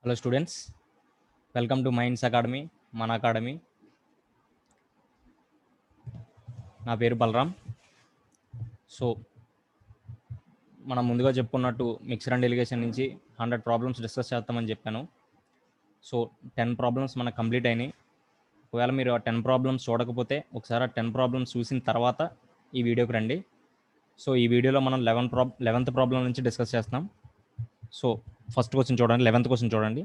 Hello students, welcome to minds academy, మన academy. నా పేరు బలరామ్. సో మనం ముందుగా చెప్పుకున్నట్టు మిక్సర్ అండ్ ఎలిగేషన్ నుంచి 100 ప్రాబ్లమ్స్ డిస్కస్ చేస్తామని చెప్పాను. సో 10 ప్రాబ్లమ్స్ మనకు కంప్లీట్ అయినాయి. ఒకవేళ మీరు ఆ 10 ప్రాబ్లమ్స్ చూడకపోతే ఒకసారి ఆ 10 ప్రాబ్లమ్స్ చూసిన తర్వాత ఈ వీడియోకి రండి. సో ఈ వీడియోలో మనం 11th ప్రాబ్లం నుంచి డిస్కస్ చేస్తాం. సో ఫస్ట్ క్వశ్చన్ చూడండి, 11th క్వశ్చన్ చూడండి.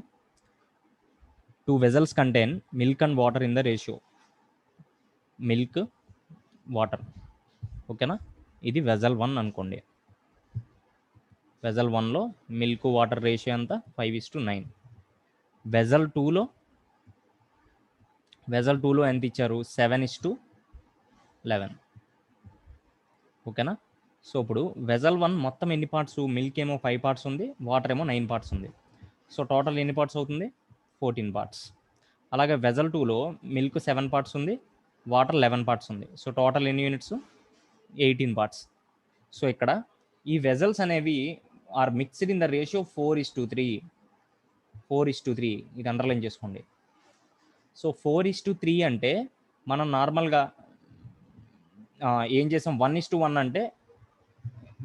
2 vessels contain milk and water in the ratio. Milk water, ఓకేనా? ఇది వెజల్ 1 అనుకోండి. వెజల్ 1లో మిల్క్ వాటర్ రేషియో ఎంత? 5:9. వెజల్ 2లో ఎంత ఇచ్చారు? 7:11. ఓకేనా? సో ఇప్పుడు వెజల్ 1 మొత్తం ఎన్ని పార్ట్స్? మిల్క్ ఏమో 5 పార్ట్స్ ఉంది, వాటర్ ఏమో 9 పార్ట్స్ ఉంది. సో టోటల్ ఎన్ని పార్ట్స్ అవుతుంది? 14 పార్ట్స్. అలాగే వెజల్ 2లో మిల్క్ 7 పార్ట్స్ ఉంది, వాటర్ 11 పార్ట్స్ ఉంది. సో టోటల్ ఎన్ని యూనిట్స్? 18 పార్ట్స్. సో ఇక్కడ ఈ వెజల్స్ అనేవి are mixed in the ratio 4:3. 4:3 ఇది అండర్లైన్ చేసుకోండి. సో 4:3 అంటే మనం నార్మల్గా ఏం చేసాం? 1:1 అంటే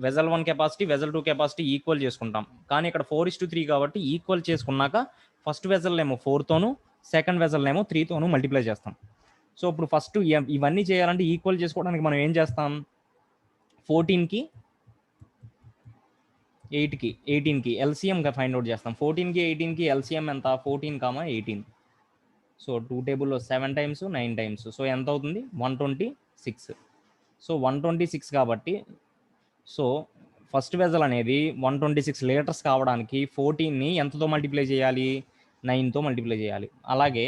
vessel 1 capacity vessel 2 capacity equal చేసుకుంటాం. కానీ ఇక్కడ 4:3 కాబట్టి ఈక్వల్ చేసుకున్నాక ఫస్ట్ వెజల్ ఏమో 4తోనూ, సెకండ్ వెజల్ ఏమో 3తోనూ మల్టిప్లై చేస్తాం. సో ఇప్పుడు ఫస్ట్ ఇవన్నీ చేయాలంటే ఈక్వల్ చేసుకోవడానికి మనం ఏం చేస్తాం? 14కి 8కి 18కి ఎల్సిఎంగా ఫైండ్ అవుట్ చేస్తాం. 14కి 18కి ఎల్సిఎం ఎంత? 14, 18. సో 2 టేబుల్లో 7 టైమ్స్ 9 టైమ్స్. సో ఎంత అవుతుంది? 126. సో 126 కాబట్టి సో ఫస్ట్ వెజల్ అనేది 126 లీటర్స్ కావడానికి 14ని ఎంతతో మల్టిప్లై చేయాలి? 9తో మల్టిప్లై చేయాలి. అలాగే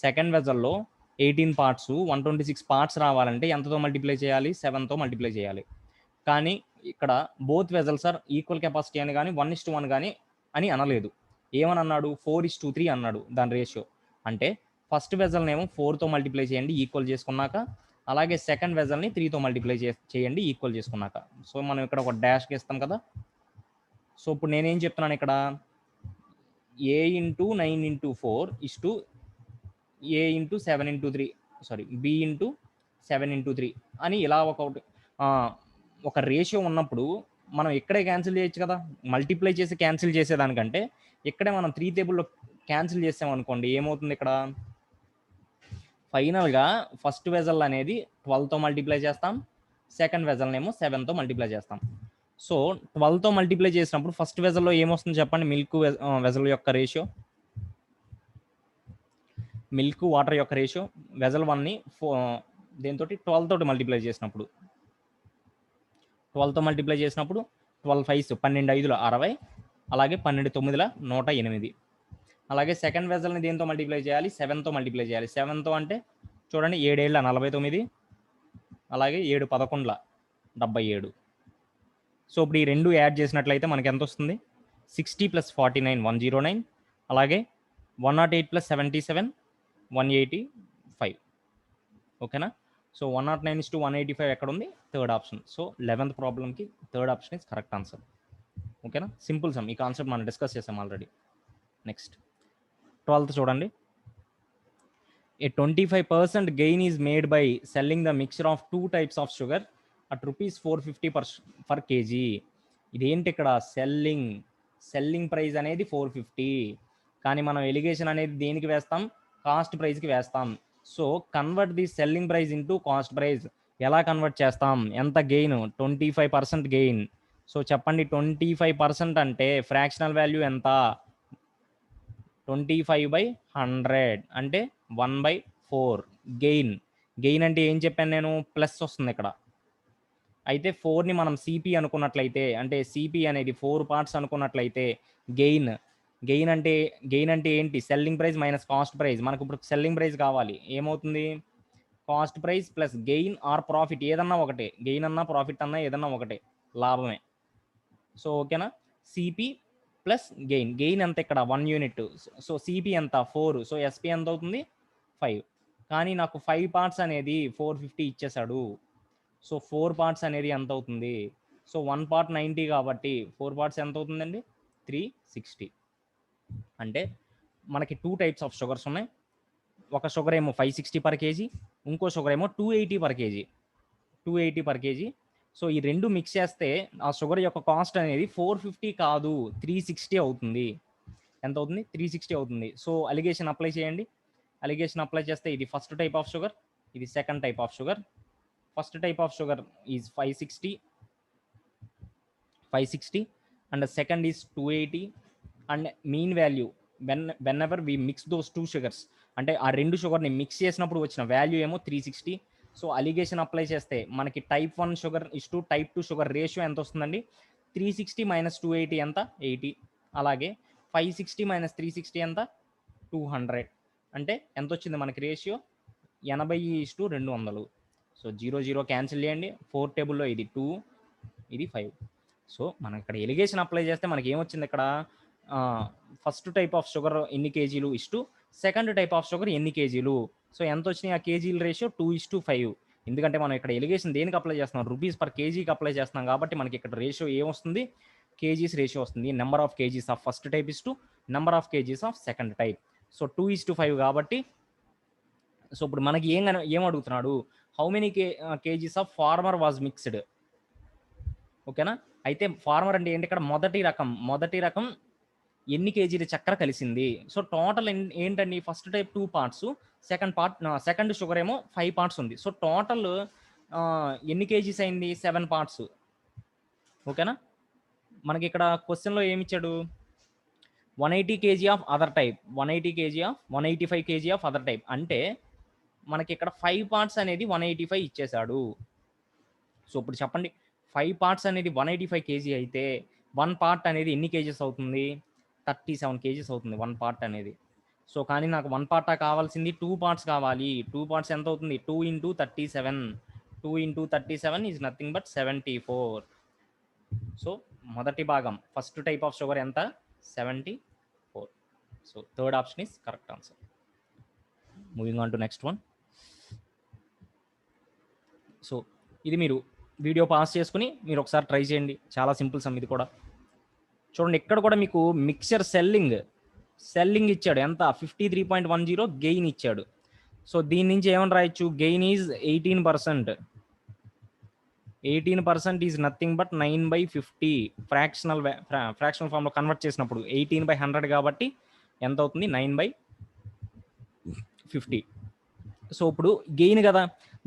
సెకండ్ వెజల్లో 18 పార్ట్స్ 126 పార్ట్స్ రావాలంటే ఎంతతో మల్టిప్లై చేయాలి? 7తో మల్టిప్లై చేయాలి. కానీ ఇక్కడ both vessels are equal capacity అని కానీ 1:1 కానీ అని అనలేదు. ఏమని అన్నాడు? 4:3 అన్నాడు దాని రేషియో. అంటే ఫస్ట్ వెజల్నేమో 4తో మల్టిప్లై చేయండి ఈక్వల్ చేసుకున్నాక, అలాగే సెకండ్ వెజల్ని 3తో మల్టిప్లై చేయండి ఈక్వల్ చేసుకున్నాక. సో మనం ఇక్కడ ఒక డాష్కి ఇస్తాం కదా. సో ఇప్పుడు నేనేం చెప్తున్నాను ఇక్కడ? A into 9 into 4 is to A into 7 into 3, sorry B into 7 into 3 అని ఇలా ఒక రేషియో ఉన్నప్పుడు మనం ఇక్కడే క్యాన్సిల్ చేయొచ్చు కదా. మల్టిప్లై చేసి క్యాన్సిల్ చేసేదానికంటే ఇక్కడే మనం 3 టేబుల్లో క్యాన్సిల్ చేసామనుకోండి, ఏమవుతుంది ఇక్కడ? ఫైనల్గా ఫస్ట్ వెజల్ అనేది 12తో మల్టిప్లై చేస్తాం, సెకండ్ వెజల్నేమో 7తో మల్టిప్లై చేస్తాం. సో 12తో మల్టిప్లై చేసినప్పుడు ఫస్ట్ వెజల్లో ఏమొస్తుంది చెప్పండి? మిల్క్ వెజల్ యొక్క రేషియో, మిల్క్ వాటర్ యొక్క రేషియో వెజల్ 1ని దేంతో? 12 తోటి మల్టిప్లై చేసినప్పుడు 12తో మల్టిప్లై చేసినప్పుడు 12 5 12 5 60, అలాగే 12 9 108. అలాగే సెకండ్ వెజల్ని దేంతో మల్టిప్లై చేయాలి? 7తో మల్టిప్లై చేయాలి. 7తో అంటే చూడండి 7 7 49, అలాగే 7 11 77. సో ఇప్పుడు ఈ రెండు యాడ్ చేసినట్లయితే మనకి ఎంత వస్తుంది? 60 + 49 109, అలాగే 108 + 77 185. ఓకేనా? సో 109:185 ఎక్కడ ఉంది? Third option. సో 11th ప్రాబ్లంకి third option is correct answer. ఓకేనా? Simple sum. ఈ కాన్సెప్ట్ మనం డిస్కస్ చేసాం ఆల్రెడీ. నెక్స్ట్ 12th చూడండి. A 25% gain is made by selling the mixture of 2 types of sugar at rupees 450 per kg. ఇదేంటి ఇక్కడ? Selling price అనేది 450, కానీ మనం ఎలిగేషన్ అనేది దేనికి వేస్తాం? కాస్ట్ ప్రైస్కి వేస్తాం. So convert the selling price into cost price. ఎలా కన్వర్ట్ చేస్తాం? ఎంత గెయిన్? 25% గెయిన్. సో చెప్పండి, 25% అంటే ఫ్రాక్షనల్ వాల్యూ ఎంత? 25/100 అంటే 1/4. గెయిన్ అంటే ఏం చెప్పాను నేను? ప్లస్ వస్తుంది ఇక్కడ. అయితే 4ని మనం సిపి అనుకున్నట్లయితే, అంటే సిపి అనేది 4 పార్ట్స్ అనుకున్నట్లయితే గెయిన్ అంటే ఏంటి? Selling price minus cost price. మనకు ఇప్పుడు సెల్లింగ్ ప్రైస్ కావాలి. ఏమవుతుంది? Cost price plus gain or profit, ఏదన్నా ఒకటే. గెయిన్ అన్నా ప్రాఫిట్ అన్నా ఏదన్నా ఒకటే, లాభమే. సో ఓకేనా? సిపి ప్లస్ గెయిన్ ఎంత ఇక్కడ? 1 యూనిట్. సో సిపి ఎంత? 4. సో ఎస్పి ఎంత అవుతుంది? 5. కానీ నాకు 5 పార్ట్స్ అనేది 450 ఇచ్చేసాడు. సో 4 పార్ట్స్ అనేది ఎంత అవుతుంది? సో 1 పార్ట్ 90 కాబట్టి 4 పార్ట్స్ ఎంత అవుతుందండి? 360. అంటే మనకి 2 టైప్స్ ఆఫ్ షుగర్స్ ఉన్నాయి. ఒక షుగర్ ఏమో 560 పర్ కేజీ, ఇంకో షుగర్ ఏమో 280 per KG. 280 per KG. So ఈ 2 మిక్స్ చేస్తే ఆ షుగర్ యొక్క కాస్ట్ అనేది 450 కాదు 360 అవుతుంది. ఎంత అవుతుంది? 360 అవుతుంది. సో అలిగేషన్ అప్లై చేయండి. అలిగేషన్ అప్లై చేస్తే ఇది ఫస్ట్ టైప్ ఆఫ్ షుగర్, ఇది second type of sugar. First type of sugar is 560 and the second is 280 and mean value whenever we mix those two sugars అంటే ఆ రెండు షుగర్ని mix చేసినప్పుడు వచ్చిన వాల్యూ ఏమో 360. సో అలిగేషన్ అప్లై చేస్తే మనకి type 1 sugar to type 2 sugar ratio ఎంత వస్తుందండి? 360 మైనస్ 280 ఎంత? 80. అలాగే 560 మైనస్ 360 ఎంత? 200. అంటే ఎంత వచ్చింది మనకి రేషియో? 80:200. సో 0 క్యాన్సిల్ చేయండి. 4 టేబుల్లో ఇది 2, ఇది 5. సో మనం ఇక్కడ ఎలిగేషన్ అప్లై చేస్తే మనకి ఏమొచ్చింది ఇక్కడ? ఫస్ట్ టైప్ ఆఫ్ షుగర్ ఎన్ని కేజీలు సెకండ్ టైప్ ఆఫ్ షుగర్ ఎన్ని కేజీలు. సో ఎంత వచ్చినాయి ఆ కేజీల రేషియో? 2:5. ఎందుకంటే మనం ఇక్కడ ఎలిగేషన్ దేనికి అప్లై చేస్తున్నాం? రూపీస్ పర్ కేజీకి అప్లై చేస్తున్నాం కాబట్టి మనకి ఇక్కడ రేషియో ఏమొస్తుంది? కేజీస్ రేషియో వస్తుంది. Number of kgs of first type number of kgs of second type. So 2:5 కాబట్టి సో ఇప్పుడు మనకి ఏం అడుగుతున్నాడు? How many kgs of former was mixed. ఓకేనా? అయితే ఫార్మర్ అంటే ఏంటి ఇక్కడ? మొదటి రకం ఎన్ని కేజీల చక్కెర కలిసింది. సో టోటల్ ఏంటండి? First type 2 parts, second sugar ఏమో 5 పార్ట్స్ ఉంది. సో టోటల్ ఎన్ని కేజీస్ అయింది? 7 పార్ట్స్. ఓకేనా? మనకి ఇక్కడ క్వశ్చన్లో ఏమి ఇచ్చాడు? 180 KG of other type, 185 KG of other type. అంటే మనకి ఇక్కడ 5 పార్ట్స్ అనేది 185 ఇచ్చేశాడు. సో ఇప్పుడు చెప్పండి, 5 పార్ట్స్ అనేది 185 కేజీ అయితే 1 పార్ట్ అనేది ఎన్ని కేజీస్ అవుతుంది? 37 కేజీస్ అవుతుంది 1 పార్ట్ అనేది. సో కానీ నాకు 1 పార్టా కావాల్సింది? 2 పార్ట్స్ కావాలి. 2 పార్ట్స్ ఎంత అవుతుంది? 2 × 37. 2 × 37 ఈజ్ నథింగ్ బట్ 74. సో మొదటి భాగం ఫస్ట్ టైప్ ఆఫ్ షుగర్ ఎంత? 74. So third option is correct answer. Moving on to next one. So ఇది మీరు వీడియో పాస్ చేసుకుని మీరు ఒకసారి ట్రై చేయండి. చాలా సింపుల్ సమ్ ఇది కూడా. చూడండి ఇక్కడ కూడా మీకు మిక్చర్ సెల్లింగ్ ఇచ్చాడు. ఎంత? 53.10 గెయిన్ ఇచ్చాడు. సో దీని నుంచి ఏమని రాయొచ్చు? Gain is 18%. 18% is nothing but 9/50. Fractional ఫామ్లో కన్వర్ట్ చేసినప్పుడు 18/100 కాబట్టి ఎంత అవుతుంది? 9/50. సో ఇప్పుడు గెయిన్ కదా,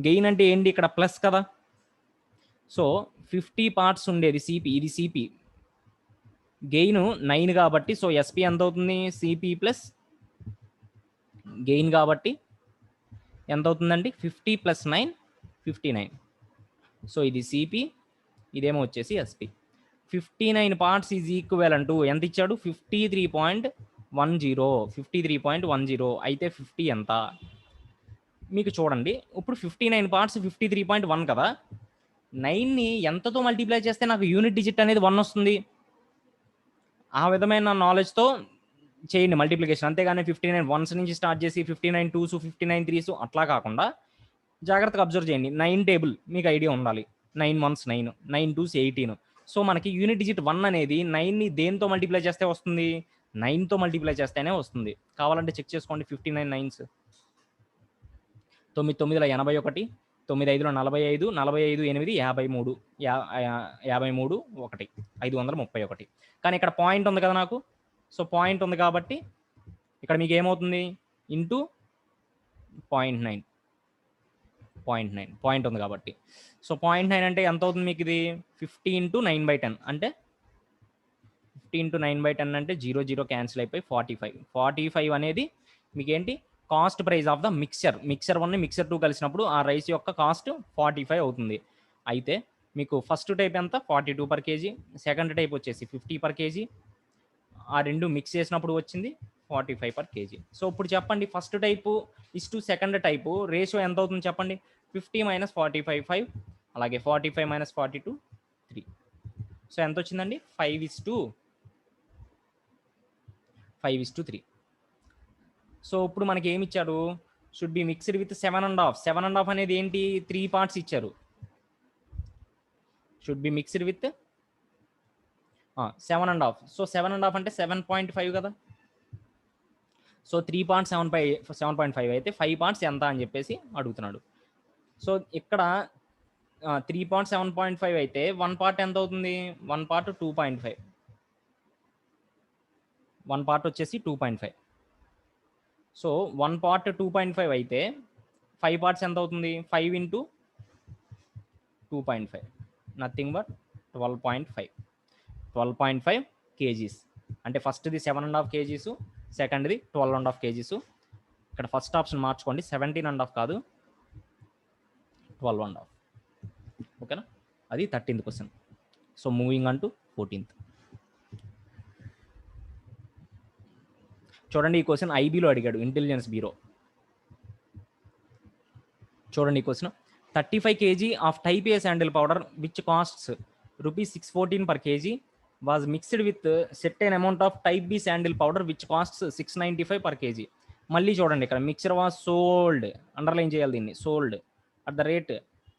గెయిన్ అంటే ఏంటి? ఇక్కడ ప్లస్ కదా. సో 50 పార్ట్స్ ఉండేది సిపి, ఇది సిపి. గెయిన్ 9 కాబట్టి సో ఎస్పి ఎంత అవుతుంది? సిపి ప్లస్ గెయిన్ కాబట్టి ఎంత అవుతుందండి? 50 + 9 59. సో ఇది సిపి, ఇదేమో వచ్చేసి SP. 59 parts is equal to ఎంత ఇచ్చాడు? 53.10. అయితే 50 ఎంత? మీకు చూడండి ఇప్పుడు 59 పార్ట్స్ 53.1 కదా. 9ని ఎంతతో మల్టిప్లై చేస్తే నాకు యూనిట్ డిజిట్ అనేది 1 వస్తుంది? ఆ విధమైన నాలెడ్జ్తో చేయండి మల్టిప్లికేషన్. అంతేగాని 59 వన్స్ నుంచి స్టార్ట్ చేసి 59 2s 59 3s అట్లా కాకుండా జాగ్రత్తగా అబ్జర్వ్ చేయండి. 9 టేబుల్ మీకు ఐడియా ఉండాలి. 9 1s 9, 9 2s 18. సో మనకి యూనిట్ డిజిట్ 1 అనేది 9ని దేంతో మల్టిప్లై చేస్తే వస్తుంది? 9తో మల్టిప్లై చేస్తేనే వస్తుంది. కావాలంటే చెక్ చేసుకోండి. 59 9s 9 9 81, 9 5 45, 45 8 53, 53 1 531. కానీ ఇక్కడ పాయింట్ ఉంది కదా నాకు. సో పాయింట్ ఉంది కాబట్టి ఇక్కడ మీకు ఏమవుతుంది? ఇంటూ 0.9 పాయింట్ ఉంది కాబట్టి. సో 0.9 అంటే ఎంత అవుతుంది మీకు? ఇది 50 × 9/10 అంటే 50 × 9/10 అంటే 0 క్యాన్సిల్ అయిపోయి 45 అనేది మీకు ఏంటి? Cost price of the mixture 1 mixture 2 కలిసినప్పుడు ఆ రైస్ యొక్క కాస్ట్ 45 అవుతుంది. అయితే మీకు ఫస్ట్ టైప్ ఎంత? 42 పర్ కేజీ, సెకండ్ టైప్ వచ్చేసి 50 పర్ కేజీ. ఆ రెండు మిక్స్ చేసినప్పుడు వచ్చింది 45 పర్ కేజీ. సో ఇప్పుడు చెప్పండి, first type second type ratio ఎంత అవుతుంది చెప్పండి? 50 - 45 5, అలాగే 45 - 42 3. సో ఎంత వచ్చిందండి? 5:3. సో ఇప్పుడు మనకి ఏమి ఇచ్చాడు? Should be mixed with 7.5. 7.5 అనేది ఏంటి? 3 పార్ట్స్ ఇచ్చారు. Should be mixed with 7.5. So 7.5 అంటే 7.5 కదా. సో 7.5 అయితే 5 పార్ట్స్ ఎంత అని చెప్పేసి అడుగుతున్నాడు. సో ఇక్కడ 7.5 అయితే 1 పార్ట్ ఎంత అవుతుంది? 1 పార్ట్ 2.5, 1 పార్ట్ వచ్చేసి 2.5. సో 1 పార్ట్ 2.5 అయితే 5 పార్ట్స్ ఎంత అవుతుంది? 5 ఇంటూ 2.5, నథింగ్ బట్ 12.5. 12.5 kgs. అంటే ఫస్ట్ది 7.5 kgs, సెకండ్ది 12.5 kgs. ఇక్కడ ఫస్ట్ ఆప్షన్ మార్చుకోండి, 17.5 కాదు 12.5. ఓకేనా? అది 13th question. So moving on to 14th. చూడండి, ఈ క్వశ్చన్ ఐబీలో అడిగాడు, ఇంటెలిజెన్స్ బ్యూరో. చూడండి ఈ question. 35 kg of type A sandal powder which costs ₹614 per kg was mixed with certain amount of type B sandal powder which costs $695 per kg. మళ్ళీ చూడండి, ఇక్కడ mixture was sold, underline చేయాలి దీన్ని, sold at the rate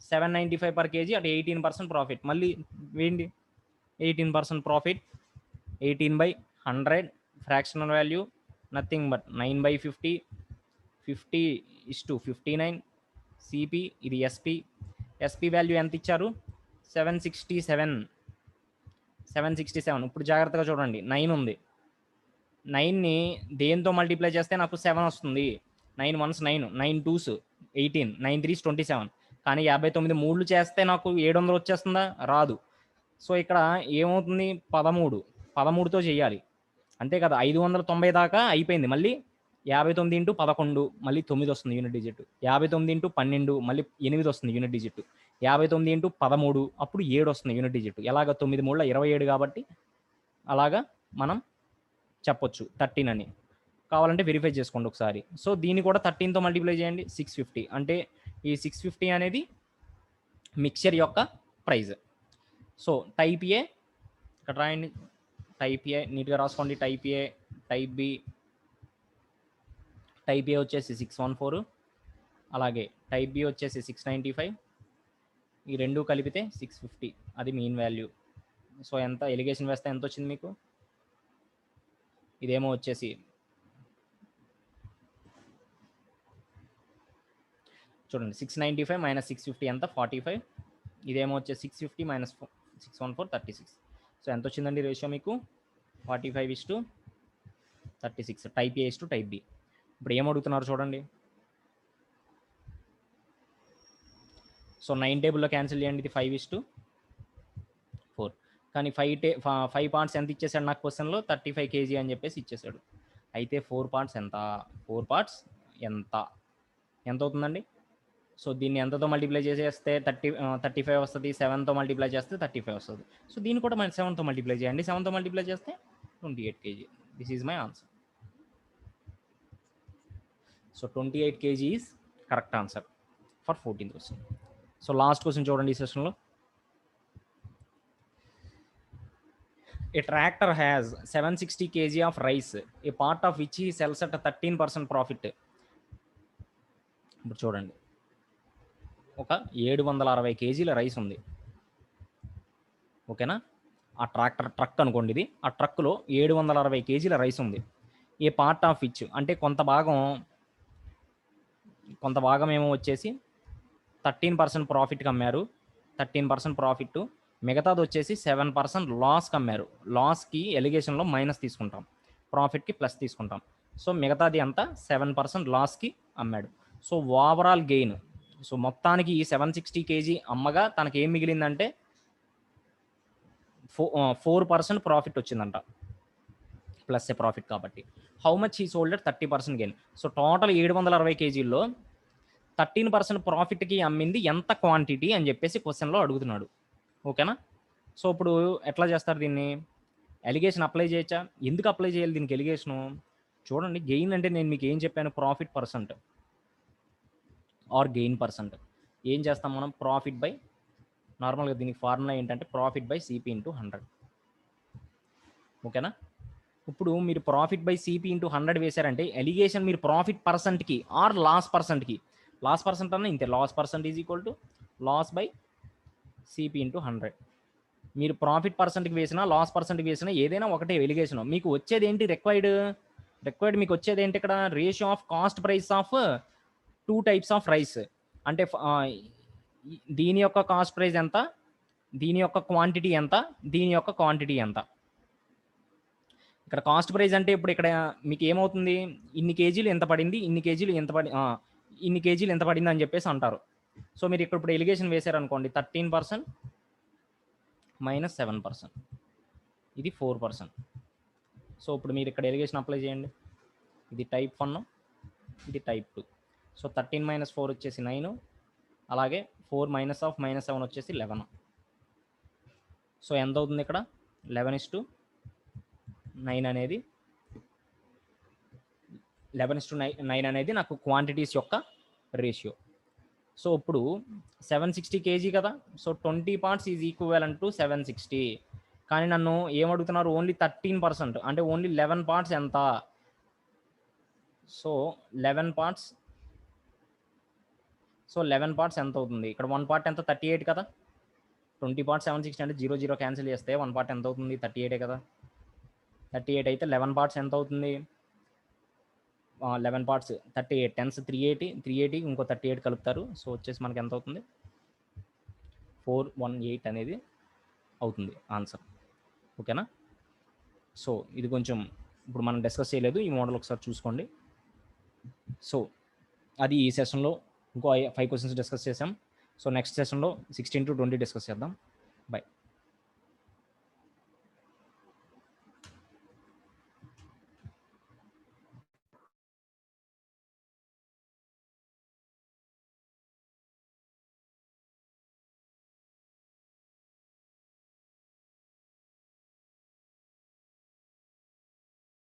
$795 per kg at 18% profit. మళ్ళీ ఏంటి 18% profit? 18/100 fractional value, nothing but 9/50, 50:59. CP, ఇది SP value ఎంత ఇచ్చారు? 767. ఇప్పుడు జాగ్రత్తగా చూడండి, 9 ఉంది. 9ని దేంతో మల్టిప్లై చేస్తే నాకు 7 వస్తుంది? 9 1s 9, 9 2s 18, 9 3s 27. కానీ 59 3లు చేస్తే నాకు 700 వచ్చేస్తుందా? రాదు. సో ఇక్కడ ఏమవుతుంది? 13తో చేయాలి, అంతే కదా. 590 దాకా అయిపోయింది. మళ్ళీ 59 ఇంటూ 11, మళ్ళీ 9 వస్తుంది యూనిట్ డిజిట్. 59 ఇంటూ 12, మళ్ళీ 8 వస్తుంది యూనిట్ డిజిట్. 59 ఇంటూ 13, అప్పుడు 7 వస్తుంది యూనిట్ డిజిట్. ఎలాగ 9 3 27 కాబట్టి అలాగా మనం చెప్పొచ్చు 13 అని. కావాలంటే వెరిఫై చేసుకోండి ఒకసారి. సో దీన్ని కూడా 13తో మల్టిప్లై చేయండి, 650. అంటే ఈ 650 అనేది మిక్చర్ యొక్క ప్రైజ్. సో టైప్ ఏ ఇక్కడ రాయండి, టైప్ ఏ నీట్గా రాసుకోండి. టైప్ ఏ, టైప్ బి. టైప్ ఏ వచ్చేసి 614, అలాగే టైప్ బి వచ్చేసి 695. ఈ రెండు కలిపితే 650, అది మీన్ వాల్యూ. సో ఎంత ఎలిగేషన్ వేస్తే ఎంత వచ్చింది మీకు? ఇదేమో వచ్చేసి చూడండి, 695 మైనస్ 650 ఎంత? 45. ఇదేమో వచ్చేసి 650 మైనస్ 614, 36. సో ఎంత వచ్చిందండి రేషియో మీకు? 45:36. Type A to type B. ఇప్పుడు ఏమడుగుతున్నారు చూడండి. సో 9 టేబుల్లో క్యాన్సిల్ చేయండి, ఇది 5:4. కానీ 5 పార్ట్స్ ఎంత ఇచ్చేసాడు నాకు క్వశ్చన్లో? 35 kg అని చెప్పేసి ఇచ్చేసాడు. అయితే 4 పార్ట్స్ ఎంత? 4 పార్ట్స్ ఎంత అవుతుందండి? సో దీన్ని ఎంతతో మల్టిప్లై చేసేస్తే 35 వస్తుంది. 7తో మల్టిప్లై చేస్తే 35 వస్తుంది. సో దీన్ని కూడా మనం 7తో మల్టిప్లై చేయండి. 7తో మల్టిప్లై చేస్తే 28 kg. This is my answer. So 28 kg is correct answer for 14th question. So last question చూడండి ఈ సెషన్లో. A tractor has 760 kg of rice, a part of which he sells at 13% profit. ఇప్పుడు చూడండి, ఒక 760 kgల rice ఉంది. ఓకేనా? ఆ truck అనుకోండి ఇది. ఆ ట్రక్లో 760 kgల రైస్ ఉంది. ఏ పార్ట్ ఆఫ్ విచ్ అంటే కొంత భాగం ఏమో వచ్చేసి 13% ప్రాఫిట్కి అమ్మారు. 13% ప్రాఫిట్. మిగతాది వచ్చేసి 7% లాస్కి అమ్మారు. లాస్కి ఎలిగేషన్లో మైనస్ తీసుకుంటాం, ప్రాఫిట్కి ప్లస్ తీసుకుంటాం. సో మిగతాది అంతా 7% లాస్కి అమ్మాడు. సో ఓవరాల్ గెయిన్, సో మొత్తానికి ఈ 760 kg అమ్మగా తనకి ఏం మిగిలిందంటే 4% ప్రాఫిట్ వచ్చిందంట, ప్లస్ ఏ ప్రాఫిట్ కాబట్టి. హౌ మచ్ ఈ సోల్డ్ 30% గెయిన్. సో టోటల్ 760 kgలో 13% ప్రాఫిట్కి అమ్మింది ఎంత క్వాంటిటీ అని చెప్పేసి క్వశ్చన్లో అడుగుతున్నాడు. ఓకేనా? సో ఇప్పుడు ఎట్లా చేస్తారు దీన్ని? ఎలిగేషన్ అప్లై చేయొచ్చా? ఎందుకు అప్లై చేయాలి దీనికి ఎలిగేషను? చూడండి, గెయిన్ అంటే నేను మీకు ఏం చెప్పాను? Profit percent are gain percent. ఏం చేస్తాం మనం? ప్రాఫిట్ బై, నార్మల్గా దీనికి ఫార్ములా ఏంటంటే ప్రాఫిట్ బై సిపి ఇంటూ 100. ఓకేనా? ఇప్పుడు మీరు ప్రాఫిట్ బై సిపి ఇంటూ 100 వేశారంటే ఎలిగేషన్ మీరు ప్రాఫిట్ పర్సెంట్కి ఆర్ లాస్ పర్సెంట్కి, లాస్ పర్సెంట్ అన్న ఇంతే, loss percent is equal to loss by CP into 100. మీరు ప్రాఫిట్ పర్సెంట్కి వేసినా లాస్ పర్సెంట్కి వేసినా ఏదైనా ఒకటే ఎలిగేషన్. మీకు వచ్చేది ఏంటి? రిక్వైర్డ్ రిక్వైర్డ్ మీకు వచ్చేది ఏంటి ఇక్కడ? Ratio of cost price of 2 types of rice. అంటే దీని యొక్క కాస్ట్ ప్రైస్ ఎంత? దీని యొక్క క్వాంటిటీ ఎంత? దీని యొక్క క్వాంటిటీ ఎంత? ఇక్కడ కాస్ట్ ప్రైస్ అంటే ఇప్పుడు ఇక్కడ మీకు ఏమవుతుంది? ఇన్ని కేజీలు ఎంత పడింది? ఇన్ని కేజీలు ఎంత ఇన్ని కేజీలు ఎంత పడింది అని చెప్పేసి అంటారు. సో మీరు ఇక్కడ ఇప్పుడు ఎలిగేషన్ వేశారనుకోండి 13% మైనస్ 7%, ఇది 4%. సో ఇప్పుడు మీరు ఇక్కడ ఎలిగేషన్ అప్లై చేయండి. ఇది టైప్ 1, ఇది టైప్ 2. సో 13 మైనస్ 4 వచ్చేసి 9, అలాగే 4 మైనస్ ఆఫ్ మైనస్ 7 వచ్చేసి 11. సో ఎంత అవుతుంది ఇక్కడ? 11:9 అనేది 11:9 అనేది నాకు క్వాంటిటీస్ యొక్క రేషియో. సో ఇప్పుడు 760 కేజీ కదా, so 20 parts is equivalent to 760. కానీ నన్ను ఏమడుగుతున్నారు? ఓన్లీ 13%, అంటే ఓన్లీ 11 పార్ట్స్ ఎంత? సో 11 పార్ట్స్, సో 11 పార్ట్స్ ఎంత అవుతుంది? ఇక్కడ 1 పార్ట్ ఎంత? 38 కదా. 20 పార్ట్స్ 760 అంటే 0 0 క్యాన్సిల్ చేస్తే 1 పార్ట్ ఎంత అవుతుంది? 38 కదా. 38 అయితే 11 పార్ట్స్ ఎంత అవుతుంది? 11 పార్ట్స్ 38, 10s 380 ఇంకో 38 కలుపుతారు. సో వచ్చేసి మనకి ఎంత అవుతుంది? 418 అనేది అవుతుంది ఆన్సర్. ఓకేనా? సో ఇది కొంచెం ఇప్పుడు మనం డిస్కస్ చేయలేదు, ఈ మోడల్ ఒకసారి చూసుకోండి. సో అది ఈ సెషన్లో ఇంకో 5 క్వశ్చన్స్ డిస్కస్ చేసాం. సో నెక్స్ట్ సెషన్లో 16 to 20 డిస్కస్ చేద్దాం. బై.